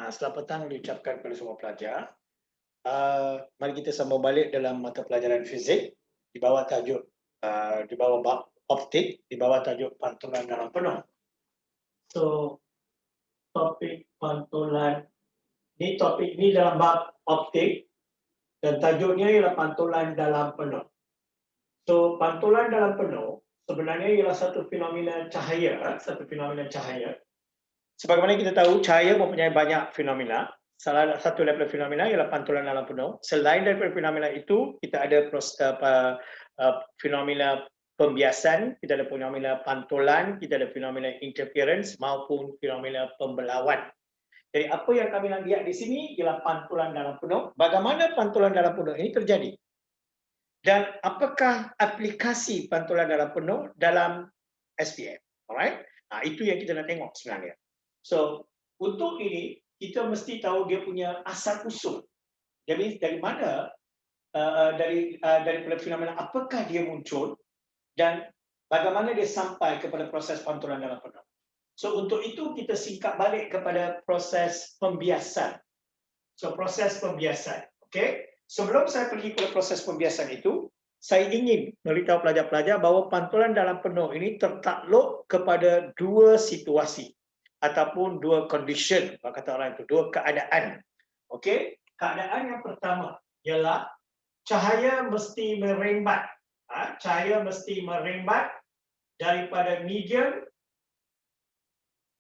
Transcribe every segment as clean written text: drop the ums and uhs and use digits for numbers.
Selamat petang diucapkan kepada semua pelajar. Mari kita sambung balik dalam mata pelajaran fizik di bawah tajuk di bawah bab optik di bawah tajuk pantulan dalam penuh. So topik pantulan topik ini dalam bab optik dan tajuknya ialah pantulan dalam penuh. So pantulan dalam penuh sebenarnya ialah satu fenomena cahaya. Sebagaimana kita tahu, cahaya mempunyai banyak fenomena. Salah satu daripada fenomena ialah pantulan dalam penuh. Selain daripada fenomena itu, kita ada fenomena pembiasan, kita ada fenomena pantulan, kita ada fenomena interference maupun fenomena pembelawan. Jadi apa yang kami nak lihat di sini ialah pantulan dalam penuh. Bagaimana pantulan dalam penuh ini terjadi? Dan apakah aplikasi pantulan dalam penuh dalam SPM? Alright? Itu yang kita nak tengok sebenarnya. So, untuk ini kita mesti tahu dia punya asal usul. Jadi dari mana daripada fenomena apakah dia muncul dan bagaimana dia sampai kepada proses pantulan dalam penuh. So untuk itu kita singkat balik kepada proses pembiasan. So proses pembiasan, okey. Sebelum saya pergi ke proses pembiasan itu, saya ingin memberitahu pelajar-pelajar bahawa pantulan dalam penuh ini tertakluk kepada dua situasi ataupun dua condition, kata orang itu, dua keadaan. Okey, keadaan yang pertama ialah cahaya mesti merembat. Cahaya mesti merembat daripada medium,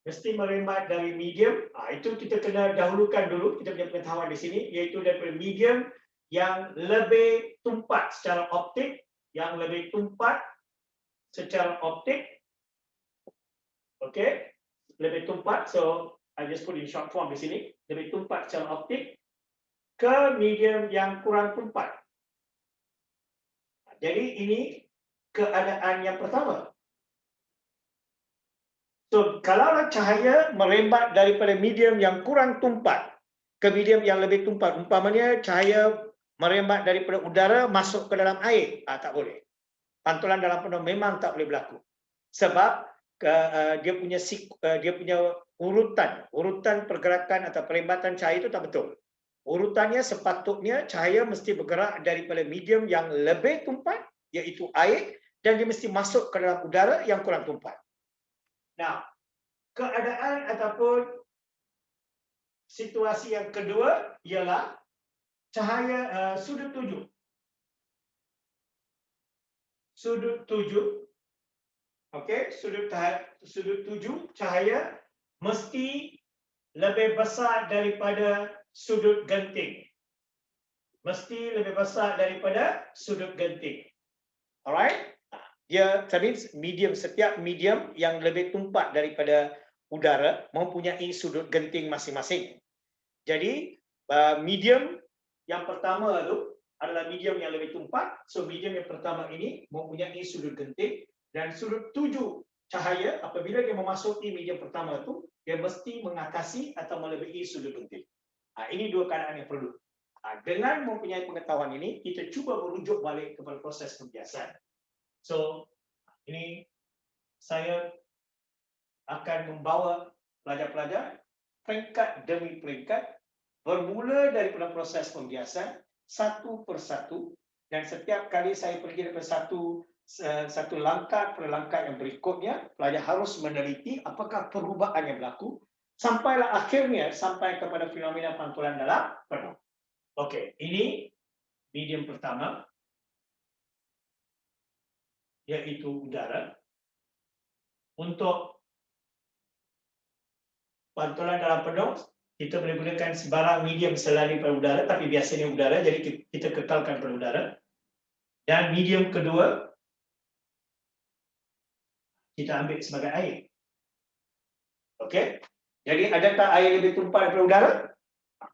dari medium. Itu kita kena dahulukan dulu, kita punya pengetahuan di sini, iaitu daripada medium yang lebih tumpat secara optik, okey, lebih tumpat. So I just put in short form di sini, lebih tumpat secara optik ke medium yang kurang tumpat. Jadi ini keadaan yang pertama. So kalau cahaya merembat daripada medium yang kurang tumpat ke medium yang lebih tumpat, umpamanya cahaya merembat daripada udara masuk ke dalam air, tak boleh. Pantulan dalam penuh memang tak boleh berlaku. Sebab dia punya urutan pergerakan atau perembatan cahaya itu tak betul. Urutannya sepatutnya cahaya mesti bergerak daripada medium yang lebih tumpat, iaitu air, dan dia mesti masuk ke dalam udara yang kurang tumpat. Nah, keadaan ataupun situasi yang kedua ialah cahaya sudut tuju. Okey, sudut tuju cahaya mesti lebih besar daripada sudut genting. Alright? Setiap medium yang lebih tumpat daripada udara mempunyai sudut genting masing-masing. Jadi medium yang pertama itu adalah medium yang lebih tumpat. So medium yang pertama ini mempunyai sudut genting dan sudut tuju cahaya apabila dia memasuki medium pertama itu, dia mesti mengatasi atau melebihi sudut genting. Ini dua keadaan yang perlu. Dengan mempunyai pengetahuan ini, kita cuba merujuk balik kepada proses pembiasan. So ini saya akan membawa pelajar-pelajar peringkat demi peringkat bermula daripada proses pembiasan satu persatu, dan setiap kali saya pergi daripada satu langkah pada langkah yang berikutnya, pelajar harus meneliti apakah perubahan yang berlaku sampailah akhirnya sampai kepada fenomena pantulan dalam penuh. Okey, ini medium pertama, iaitu udara. Untuk pantulan dalam penuh, kita boleh gunakan sebarang medium selain pada udara, tapi biasanya udara, jadi kita kekalkan pada udara. Dan medium kedua, kita ambil sebagai air. Okey, jadi adakah air lebih tumpat daripada udara?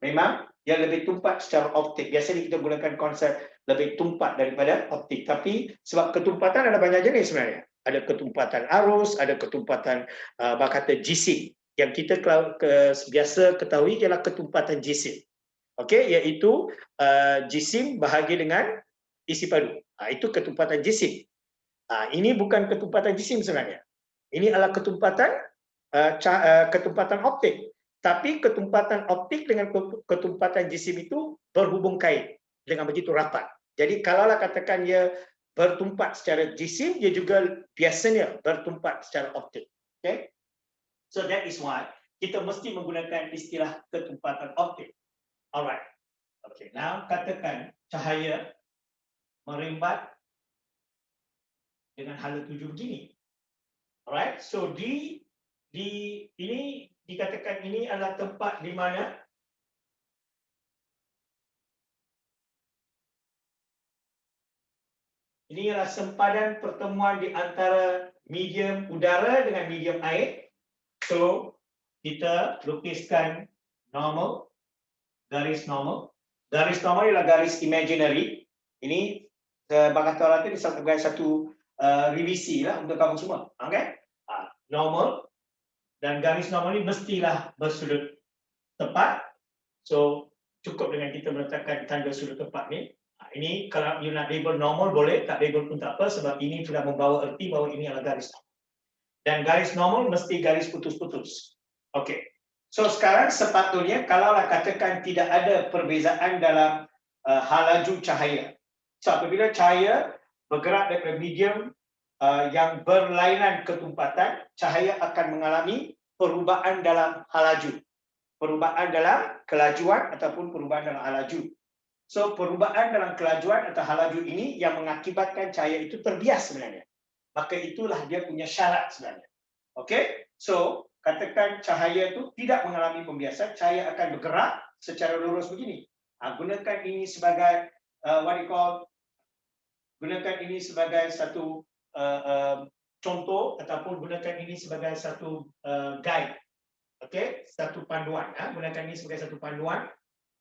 Memang yang lebih tumpat secara optik. Biasanya kita gunakan konsep lebih tumpat daripada optik. Tapi sebab ketumpatan ada banyak jenis sebenarnya. Ada ketumpatan arus, ada ketumpatan kata jisim. Yang kita biasa ketahui ialah ketumpatan jisim. Okey, iaitu jisim bahagi dengan isi padu. Itu ketumpatan jisim. Ini bukan ketumpatan jisim sebenarnya. Ini adalah ketumpatan optik. Tapi ketumpatan optik dengan ketumpatan jisim itu berhubung kait dengan begitu rapat. Jadi kalaulah katakan dia bertumpat secara jisim, dia juga biasanya bertumpat secara optik. Okay? So that is why kita mesti menggunakan istilah ketumpatan optik. Alright. Okay. Now katakan cahaya merimbat dengan hala tuju begini. Alright. So ini dikatakan ini adalah tempat di mana ini adalah sempadan pertemuan di antara medium udara dengan medium air. So kita lukiskan normal, garis normal. Garis normal ialah garis imaginary. Ini Bang Kata itu sebagai satu revisi lah untuk kamu semua. Okay? Normal. Dan garis normal ini mestilah bersudut tepat. So cukup dengan kita meletakkan tanda sudut tepat ni. Ini kalau you nak label normal boleh, tak label pun tak apa sebab ini sudah membawa erti bahawa ini adalah garis normal. Dan garis normal mesti garis putus-putus. Okey. So sekarang sepatutnya kalaulah katakan tidak ada perbezaan dalam halaju cahaya. So apabila cahaya bergerak daripada medium yang berlainan ketumpatan, cahaya akan mengalami perubahan dalam halaju. Perubahan dalam kelajuan ataupun perubahan dalam halaju. So perubahan dalam kelajuan atau halaju ini yang mengakibatkan cahaya itu terbias sebenarnya. Maka itulah dia punya syarat sebenarnya. Okey? So katakan cahaya itu tidak mengalami pembiasan, cahaya akan bergerak secara lurus begini. Gunakan ini sebagai gunakan ini sebagai satu contoh ataupun gunakan ini sebagai satu guide. Okey, satu panduan. Gunakan ini sebagai satu panduan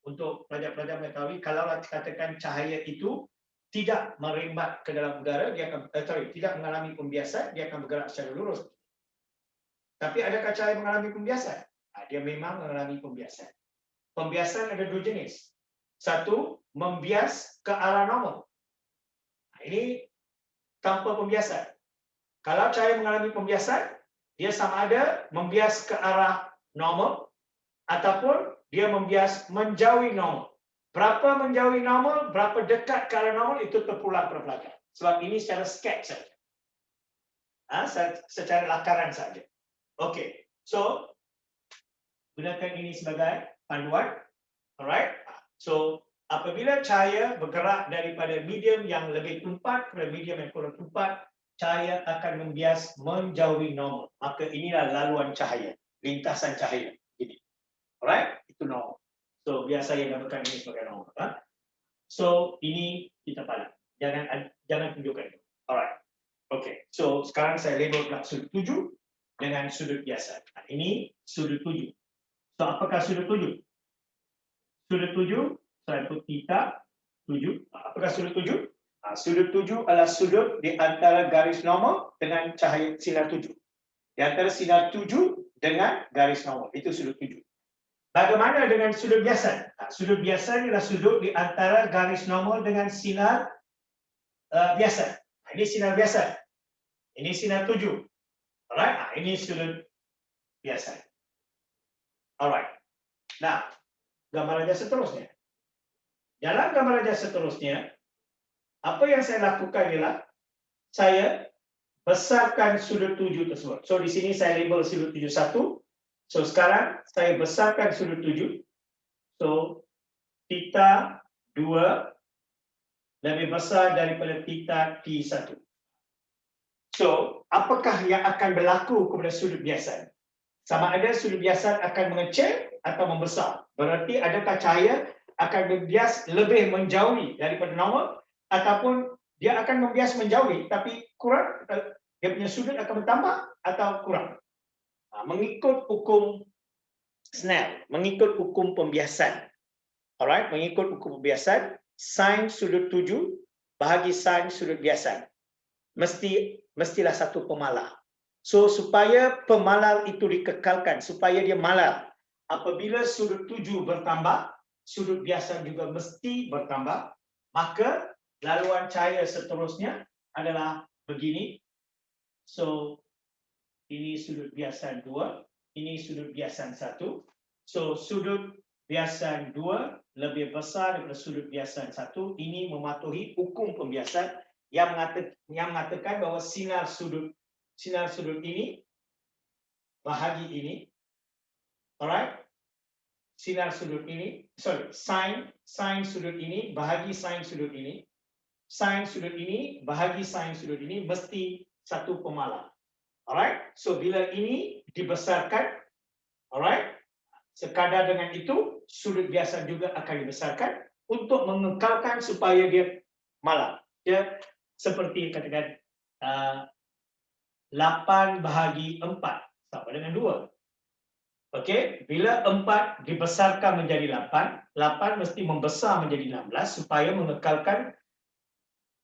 untuk pelajar-pelajar mengetahui kalau katakan cahaya itu tidak merimbat ke dalam udara, dia akan tidak mengalami pembiasan, dia akan bergerak secara lurus. Tapi adakah cahaya mengalami pembiasan? Dia memang mengalami pembiasan. Pembiasan ada dua jenis. Satu, membias ke arah normal. Ini tanpa pembiasan. Kalau cahaya mengalami pembiasan, dia sama ada membias ke arah normal ataupun dia membias menjauhi normal. Berapa menjauhi normal, berapa dekat ke arah normal itu terpulang pada pelajar. Sebab ini secara sketch saja. Secara lakaran saja. Okey. So gunakan ini sebagai panduan. Alright. So apabila cahaya bergerak daripada medium yang lebih tumpat kepada medium yang kurang tumpat, cahaya akan membias menjauhi normal. Maka inilah laluan cahaya, lintasan cahaya. Ini. Alright? Itu normal. So biasa yang namakan ini sebagai normal. So ini kita paling. Jangan tunjukkan itu. Alright. Okay. So sekarang saya label pula sudut tuju dengan sudut biasa. Ini sudut tuju. So apakah sudut tuju? Sudut tuju, saya put theta tuju. Apakah sudut tuju? Sudut tuju adalah sudut di antara garis normal dengan cahaya sinar tuju. Di antara sinar tuju dengan garis normal. Itu sudut tuju. Bagaimana dengan sudut biasa? Sudut biasa adalah sudut di antara garis normal dengan sinar biasa. Ini sinar biasa. Ini sinar tuju. Alright, ini sudut biasa. Alright. Nah, gambar aja seterusnya. Dalam gambar aja seterusnya, apa yang saya lakukan ialah saya besarkan sudut tuju tersebut. So di sini saya label sudut tuju 1. So sekarang saya besarkan sudut tuju. So theta 2 lebih besar daripada theta T1. So apakah yang akan berlaku kepada sudut biasan? Sama ada sudut biasan akan mengecil atau membesar. Berarti adakah cahaya akan berbias lebih menjauhi daripada normal ataupun dia akan membias menjauhi tapi kurang, dia punya sudut akan bertambah atau kurang. Mengikut hukum Snell, mengikut hukum pembiasan. Alright, mengikut hukum pembiasan, sin sudut tuju bahagi sin sudut biasan. Mestilah satu pemalar. So supaya pemalar itu dikekalkan, supaya dia malar, apabila sudut tuju bertambah, sudut biasan juga mesti bertambah, maka laluan cahaya seterusnya adalah begini. So ini sudut biasan 2, ini sudut biasan 1. So sudut biasan 2 lebih besar daripada sudut biasan 1. Ini mematuhi hukum pembiasan yang mengatakan bahawa sinar sudut ini bahagi ini, alright, sinar sudut ini, sin sudut ini bahagi sin sudut ini, sin sudut ini bahagi sin sudut ini mesti satu pemalang. Alright, so bila ini dibesarkan, alright, sekadar dengan itu sudut biasan juga akan dibesarkan untuk mengekalkan supaya dia malang. Dia seperti katakan 8 bahagi 4 sama dengan 2. Okey, bila 4 dibesarkan menjadi 8, 8 mesti membesar menjadi 16 supaya mengekalkan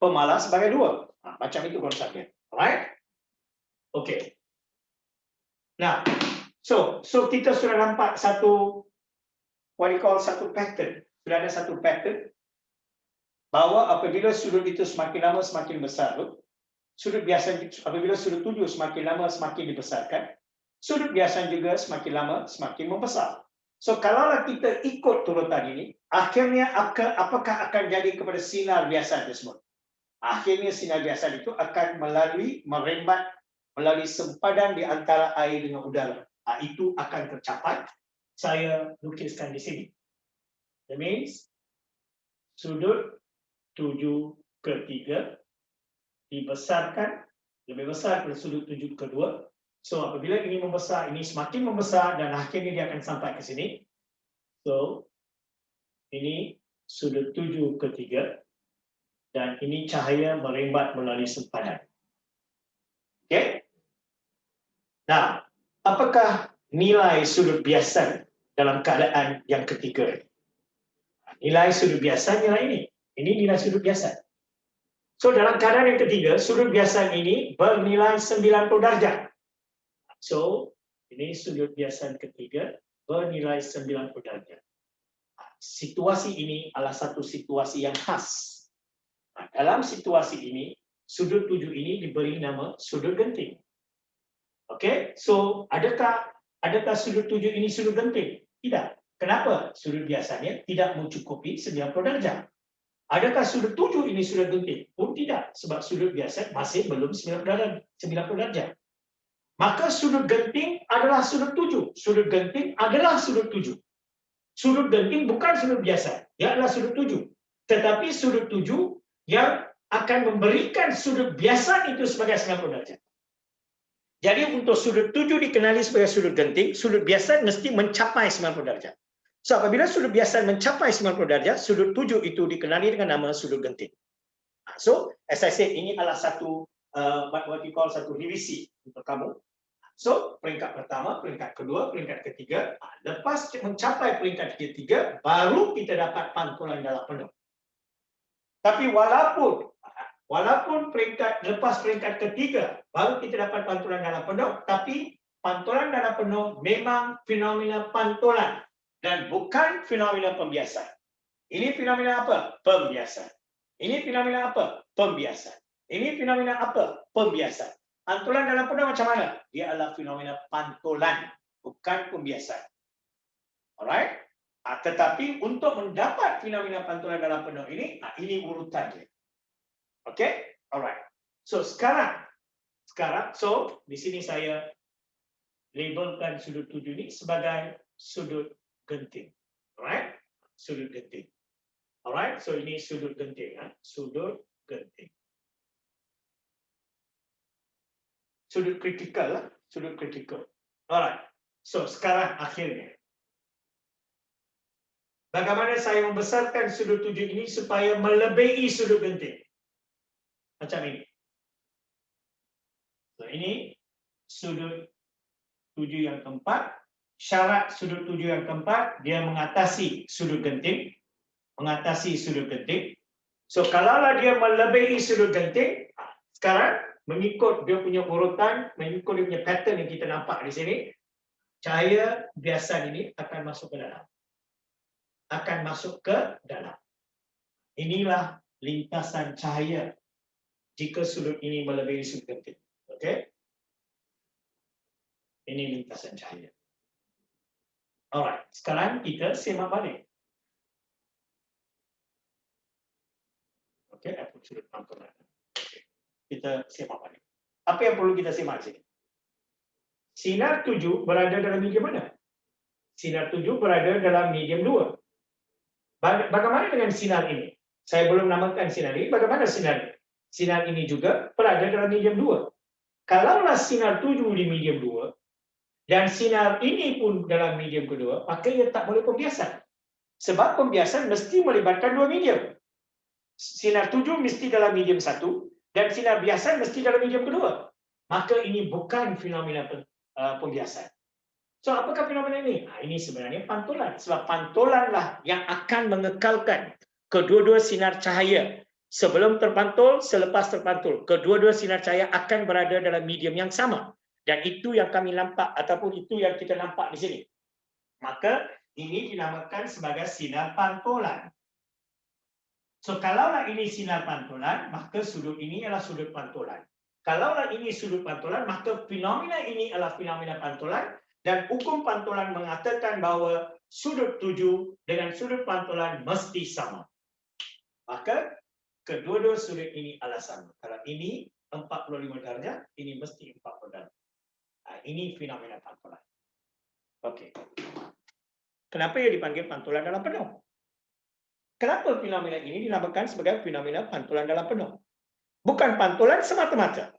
pemalang sebagai 2. Macam itu konsepnya. Alright? Okey. Nah, so kita sudah nampak satu satu pattern. Sudah ada satu pattern bahawa apabila sudut itu semakin lama semakin besar, sudut biasan apabila sudut tuju semakin lama semakin dibesarkan, sudut biasan juga semakin lama semakin membesar. So kalaulah kita ikut turutan ini, akhirnya apakah akan jadi kepada sinar biasan tersebut? Akhirnya sinar biasan itu akan merembat melalui sempadan di antara air dengan udara. Itu akan tercapai. Saya lukiskan di sini. That means sudut 7/3 dibesarkan lebih besar daripada sudut 7/2. So apabila ini membesar, ini semakin membesar dan akhirnya dia akan sampai ke sini. So ini sudut 7/3 dan ini cahaya merembat melalui sempadan. Okey. Nah, apakah nilai sudut biasan dalam keadaan yang ketiga? Nilai sudut biasan ialah ini. Ini nilai sudut biasan. So dalam keadaan yang ketiga, sudut biasan ini bernilai 90 darjah. So ini sudut biasan ketiga bernilai 90 darjah. Situasi ini adalah satu situasi yang khas. Dalam situasi ini, sudut 7 ini diberi nama sudut genting. Okey, so adakah sudut 7 ini sudut genting? Tidak. Kenapa? Sudut biasanya tidak mencukupi 90 darjah. Adakah sudut 7 ini sudut genting? Pun tidak, sebab sudut biasa masih belum 90 darjah. Maka sudut genting adalah sudut 7. Sudut genting adalah sudut 7. Sudut genting bukan sudut biasa, dia adalah sudut 7. Tetapi sudut 7 yang akan memberikan sudut biasa itu sebagai 90 darjah. Jadi untuk sudut 7 dikenali sebagai sudut genting, sudut biasa mesti mencapai 90 darjah. So apabila sudut biasa mencapai 90 darjah, sudut 7 itu dikenali dengan nama sudut genting. So as I said, ini adalah satu what we call satu revisi untuk kamu. So peringkat pertama, peringkat kedua, peringkat ketiga. Lepas mencapai peringkat ketiga, baru kita dapat pantulan dalam penuh. Tapi walaupun lepas peringkat ketiga baru kita dapat pantulan dalam penuh, tapi pantulan dalam penuh memang fenomena pantulan dan bukan fenomena pembiasan. Ini fenomena apa? Pembiasan. Ini fenomena apa? Pembiasan. Ini fenomena apa? Pembiasan. Pantulan dalam penuh macam mana? Dia adalah fenomena pantulan, bukan pembiasan. Alright? Tetapi untuk mendapat fenomena pantulan dalam penuh ini urutannya. Okay, alright. So sekarang, so di sini saya labelkan sudut 7 ini sebagai sudut genting. Alright, sudut genting. Alright, so ini sudut genting, sudut genting. Sudut kritikal, sudut kritikal. Alright, so sekarang akhirnya, bagaimana saya membesarkan sudut 7 ini supaya melebihi sudut genting? Macam ini. So, ini sudut 7 yang keempat. Syarat sudut 7 yang keempat, dia mengatasi sudut genting. Mengatasi sudut genting. So, kalaulah dia melebihi sudut genting, sekarang mengikut dia punya urutan, mengikut dia punya pattern yang kita nampak di sini, cahaya biasan ini akan masuk ke dalam. Akan masuk ke dalam. Inilah lintasan cahaya jika sudut ini melebihi sudut genting. Okey? Ini lintasan cahaya. Alright, sekarang kita semak balik. Okey, apa sudut pantulan? Kita semak balik. Apa yang perlu kita semak sini? Sinar 7 berada dalam medium mana? Sinar 7 berada dalam medium 2. Bagaimana dengan sinar ini? Saya belum namakan sinar ini. Bagaimana sinar ini? Sinar ini juga berada dalam medium 2. Kalaulah sinar 7 di medium 2 dan sinar ini pun dalam medium kedua, maka ia tak boleh pembiasan. Sebab pembiasan mesti melibatkan dua medium. Sinar 7 mesti dalam medium 1 dan sinar biasa mesti dalam medium kedua. Maka ini bukan fenomena pembiasan. So, apakah fenomena ini? Ini sebenarnya pantulan. Sebab pantulanlah yang akan mengekalkan kedua-dua sinar cahaya. Sebelum terpantul, selepas terpantul. Kedua-dua sinar cahaya akan berada dalam medium yang sama. Dan itu yang kami nampak, ataupun itu yang kita nampak di sini. Maka, ini dinamakan sebagai sinar pantulan. So, kalaulah ini sinar pantulan, maka sudut ini adalah sudut pantulan. Kalaulah ini sudut pantulan, maka fenomena ini adalah fenomena pantulan. Dan hukum pantulan mengatakan bahawa sudut 7 dengan sudut pantulan mesti sama. Maka kedua-dua sudut ini adalah sama. Kalau ini 45 darjah, ini mesti 40 darjah. Ini fenomena pantulan. Okey. Kenapa ia dipanggil pantulan dalam penuh? Kenapa fenomena ini dinamakan sebagai fenomena pantulan dalam penuh? Bukan pantulan semata-mata.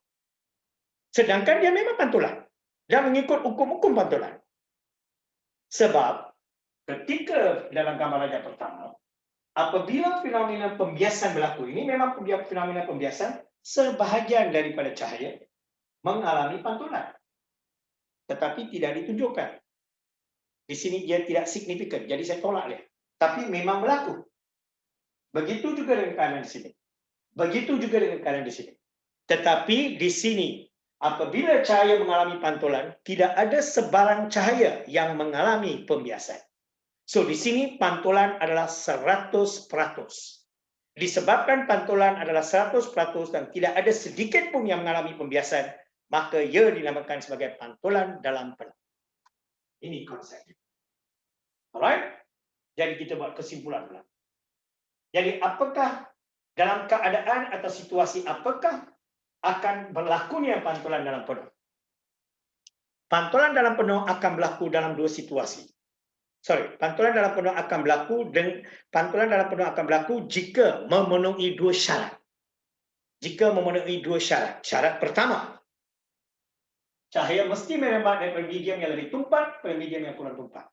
Sedangkan dia memang pantulan. Dan mengikut hukum-hukum pantulan. Sebab ketika dalam gambar rajah pertama, apabila fenomena pembiasan berlaku, ini memang fenomena pembiasan, sebahagian daripada cahaya mengalami pantulan. Tetapi tidak ditunjukkan. Di sini dia tidak signifikan, jadi saya tolak dia. Tapi memang berlaku. Begitu juga dengan keadaan di sini. Begitu juga dengan keadaan di sini. Tetapi di sini, apabila cahaya mengalami pantulan, tidak ada sebarang cahaya yang mengalami pembiasan. So, di sini pantulan adalah 100%. Disebabkan pantulan adalah 100% dan tidak ada sedikit pun yang mengalami pembiasan, maka ia dinamakan sebagai pantulan dalam penuh. Ini konsepnya. Alright? Jadi kita buat kesimpulan pula. Jadi apakah dalam keadaan atau situasi apakah akan berlakunya pantulan dalam penuh? Pantulan dalam penuh akan berlaku dalam dua situasi. Pantulan dalam penuh akan berlaku jika memenuhi dua syarat. Jika memenuhi dua syarat. Syarat pertama, cahaya mesti merembak dari medium yang lebih tumpat ke medium yang kurang tumpat.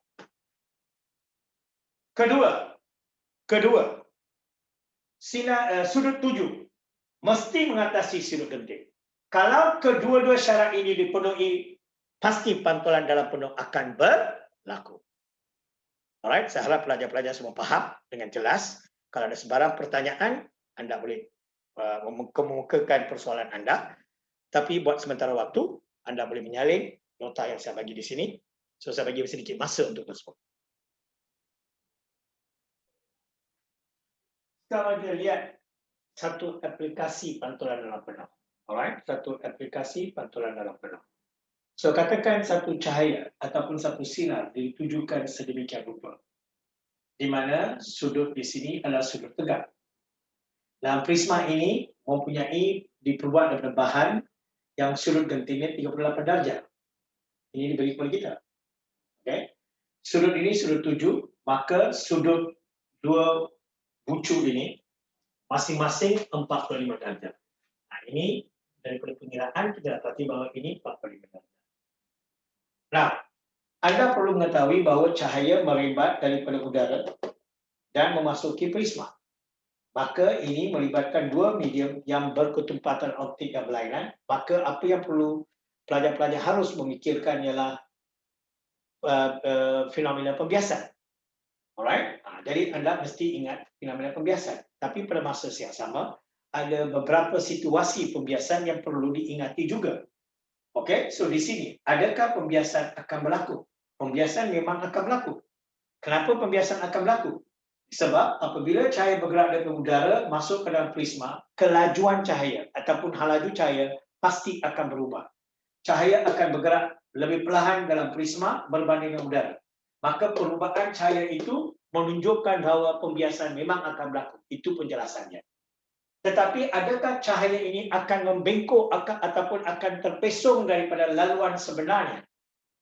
Kedua, sudut 7 mesti mengatasi sudut genting. Kalau kedua-dua syarat ini dipenuhi, pasti pantulan dalam penuh akan berlaku. Alright, saya harap pelajar-pelajar semua faham dengan jelas. Kalau ada sebarang pertanyaan, anda boleh mengemukakan persoalan anda. Tapi buat sementara waktu, anda boleh menyalin nota yang saya bagi di sini. So, saya bagi sedikit masa untuk respon. Kalau dia lihat satu aplikasi pantulan dalam penuh. Alright, satu aplikasi pantulan dalam penuh. So, katakan satu cahaya ataupun satu sinar ditujukan sedemikian rupa. Di mana sudut di sini adalah sudut tegak. Dalam prisma ini mempunyai diperbuat daripada bahan yang sudut gentingnya 38 darjah. Ini diberi kepada kita. Okay. Sudut ini sudut 7, maka sudut dua bucu ini masing-masing 45 darjah. Nah, ini daripada pengiraan kita dapati bahawa ini 45 darjah. Nah, anda perlu mengetahui bahawa cahaya merembat daripada udara dan memasuki prisma. Maka ini melibatkan dua medium yang berketumpatan optik dan berlainan. Maka apa yang perlu pelajar-pelajar harus memikirkan ialah fenomena pembiasan. Alright? Jadi anda mesti ingat fenomena pembiasan. Tapi pada masa yang sama, ada beberapa situasi pembiasan yang perlu diingati juga. Okey, so di sini, adakah pembiasan akan berlaku? Pembiasan memang akan berlaku. Kenapa pembiasan akan berlaku? Sebab apabila cahaya bergerak dari udara masuk ke dalam prisma, kelajuan cahaya ataupun halaju cahaya pasti akan berubah. Cahaya akan bergerak lebih perlahan dalam prisma berbanding dengan udara. maka perubahan cahaya itu menunjukkan bahawa pembiasan memang akan berlaku. Itu penjelasannya. Tetapi adakah cahaya ini akan membengkok ataupun akan terpesong daripada laluan sebenarnya?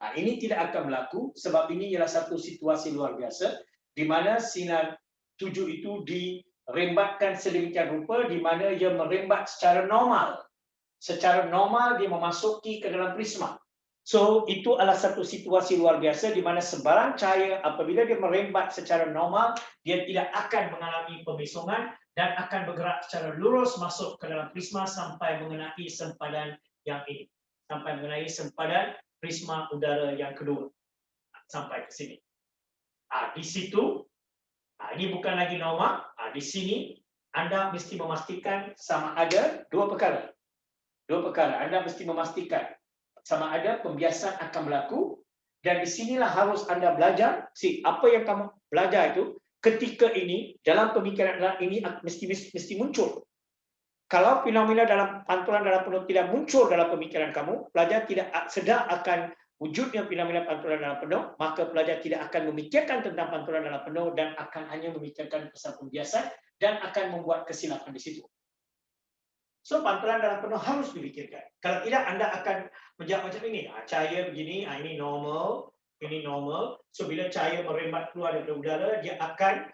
Ini tidak akan berlaku sebab ini ialah satu situasi luar biasa di mana sinar tuju itu dirembatkan sedemikian rupa di mana ia merembat secara normal. Secara normal dia memasuki ke dalam prisma. So itu adalah satu situasi luar biasa di mana sebarang cahaya apabila dia merembat secara normal, dia tidak akan mengalami pembesongan dan akan bergerak secara lurus masuk ke dalam prisma sampai mengenai sempadan yang ini. Sampai mengenai sempadan prisma udara yang kedua. Sampai ke sini. Di situ, ini bukan lagi normal. Di sini, anda mesti memastikan sama ada dua perkara. Dua perkara. Anda mesti memastikan sama ada pembiasan akan berlaku dan di sinilah harus anda belajar. Apa yang kamu belajar itu ketika ini dalam pemikiran ini mesti muncul. Kalau fenomena dalam pantulan dalam penuh tidak muncul dalam pemikiran kamu, pelajar tidak sedar akan wujudnya fenomena pantulan dalam penuh, maka pelajar tidak akan memikirkan tentang pantulan dalam penuh dan akan hanya memikirkan pasal pembiasan dan akan membuat kesilapan di situ. So, pantulan dalam penuh harus dipikirkan. Kalau tidak, anda akan menjawab macam ini. Cahaya begini, ini normal, ini normal. So, bila cahaya merembat keluar dari udara, dia akan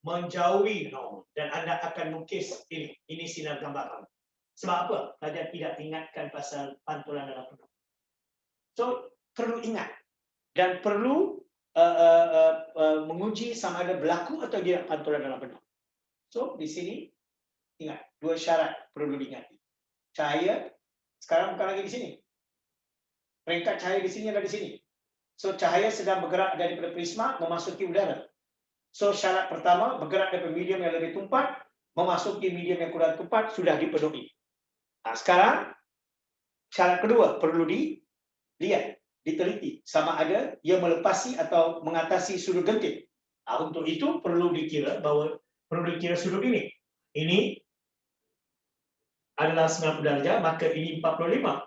menjauhi normal. Dan anda akan lukis ini. Ini sinar gambar kamu. Sebab apa? Pelajar tidak ingatkan pasal pantulan dalam penuh. So, perlu ingat. Dan perlu menguji sama ada berlaku atau tidak pantulan dalam penuh. So, di sini, ingat, dua syarat perlu diingati. Cahaya, sekarang bukan lagi di sini. Peringkat cahaya di sini ada di sini. So, cahaya sedang bergerak daripada prisma memasuki udara. So, syarat pertama, bergerak daripada medium yang lebih tumpat, memasuki medium yang kurang tumpat, sudah dipenuhi. Sekarang, syarat kedua perlu dilihat, diteliti. Sama ada ia melepasi atau mengatasi sudut genting. Untuk itu, perlu dikira sudut ini. Ini adalah 90 darjah, maka ini 45.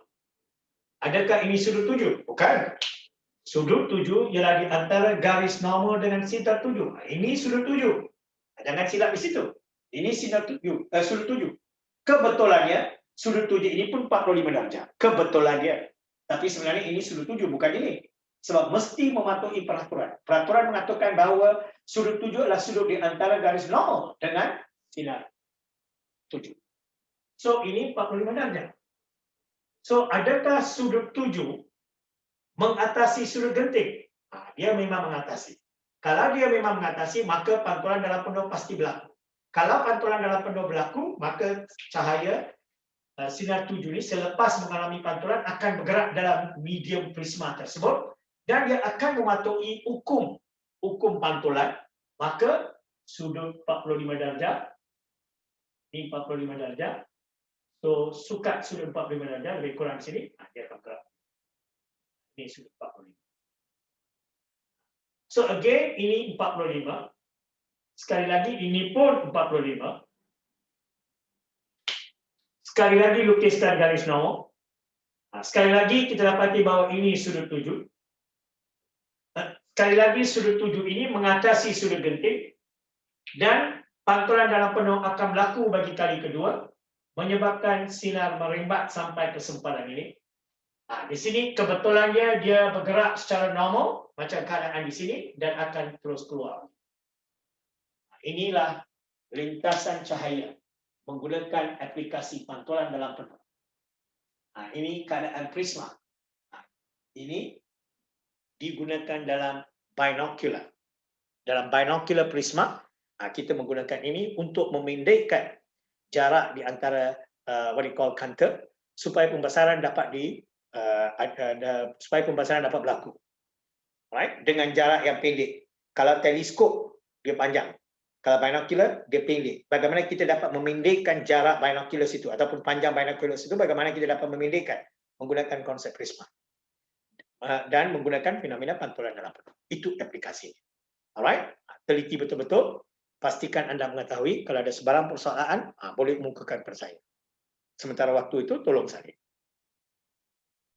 Adakah ini sudut 7? Bukan. Sudut 7 ialah di antara garis normal dengan sinar 7. Ini sudut 7. Jangan silap di situ. Ini sudut 7. Kebetulannya, sudut 7 ini pun 45 darjah. Kebetulannya. Tapi sebenarnya ini sudut 7, bukan ini. Sebab mesti mematuhi peraturan. Peraturan mengatakan bahawa sudut 7 adalah sudut di antara garis normal dengan sinar 7. So, ini 45 darjah. So, adakah sudut 7 mengatasi sudut genting? Dia memang mengatasi. Kalau dia memang mengatasi, maka pantulan dalam penuh pasti berlaku. Kalau pantulan dalam penuh berlaku, maka cahaya sinar 7 ini selepas mengalami pantulan akan bergerak dalam medium prisma tersebut dan dia akan mematuhi hukum pantulan, maka sudut 45 darjah, ini 45 darjah, so, sukat sudut 45 darjah, lebih kurang sini, dia akan gerak. Ini sudut 45. So, again, ini 45. Sekali lagi, ini pun 45. Sekali lagi, lukiskan garis normal. Sekali lagi, kita dapati bahawa ini sudut 7. Sekali lagi, sudut 7 ini mengatasi sudut genting. Dan pantulan dalam penuh akan berlaku bagi kali kedua, menyebabkan sinar merembat sampai ke sempadan ini. Di sini kebetulannya dia bergerak secara normal, macam keadaan di sini, dan akan terus keluar. Inilah lintasan cahaya menggunakan aplikasi pantulan dalam penuh. Ini keadaan prisma. Ini digunakan dalam binocular. Dalam binocular prisma, kita menggunakan ini untuk memendekkan jarak di antara what we call counter supaya pembesaran dapat berlaku. Right? Dengan jarak yang pendek. Kalau teleskop dia panjang. Kalau binocular dia pendek. Bagaimana kita dapat memendekkan jarak binocular situ ataupun panjang binocular situ, bagaimana kita dapat memendekkan menggunakan konsep prisma. Dan menggunakan fenomena pantulan dalam penuh. Itu aplikasinya. Alright? Teliti betul-betul. Pastikan anda mengetahui kalau ada sebarang persoalan, boleh mukakan kepada saya. Sementara waktu itu, tolong saya.